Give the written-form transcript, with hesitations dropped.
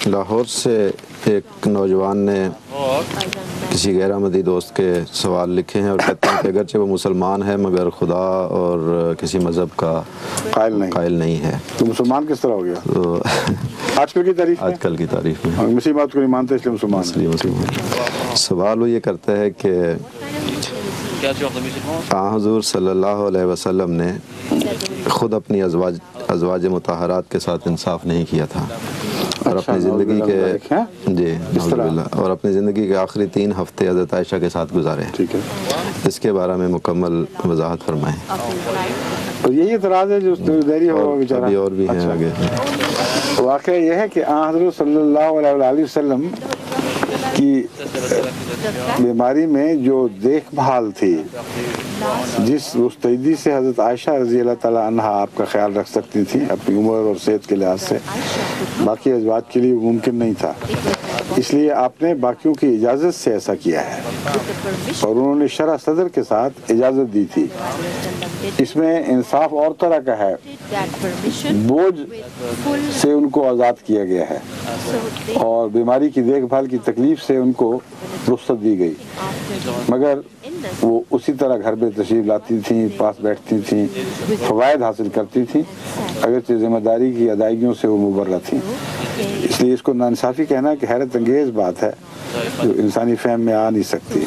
لاہور سے ایک نوجوان نے کسی غیر احمدی دوست کے سوال لکھے ہیں اور کہتے ہیں کہ اگرچہ وہ مسلمان ہے مگر خدا اور کسی مذہب کا قائل نہیں ہے. تو مسلمان کس طرح ہو گیا؟ تو آج کل کی تعریف آج کل کی تعریف میں مسیح بات کو نہیں مانتے اس لیے مسلمان ہے. سوال وہ یہ کرتا ہے کہ حضور صلی اللہ علیہ وسلم نے خود اپنی ازواج مطہرات کے ساتھ انصاف نہیں کیا تھا اور اپنی زندگی اور اپنی زندگی کے آخری 3 ہفتے حضرت عائشہ کے ساتھ گزارے. اس کے بارے میں مکمل وضاحت فرمائیں. تو یہی اعتراض ہے جو دیری ہو بیچارہ. ابھی اور بھی ہیں آگے. واقعہ یہ ہے کہ حضرت صلی اللہ علیہ وسلم کی بیماری میں جو دیکھ بھال تھی، جس مستعدی سے حضرت عائشہ رضی اللہ تعالیٰ عنہا آپ کا خیال رکھ سکتی تھیں اپنی عمر اور صحت کے لحاظ سے، باقی ازواج کے لیے ممکن نہیں تھا. اس لیے آپ نے باقیوں کی اجازت سے ایسا کیا ہے اور انہوں نے شرح صدر کے ساتھ اجازت دی تھی. اس میں انصاف اور طرح کا ہے، بوجھ سے ان کو آزاد کیا گیا ہے اور بیماری کی دیکھ بھال کی تکلیف سے ان کو رخصت دی گئی، مگر وہ اسی طرح گھر پہ تشریف لاتی تھیں، پاس بیٹھتی تھیں، فوائد حاصل کرتی تھیں، اگرچہ ذمہ داری کی ادائیگیوں سے وہ مبرہ تھیں. اس لیے اس کو ناانصافی کہنا کہ حیرت انگیز بات ہے جو انسانی فہم میں آ نہیں سکتی.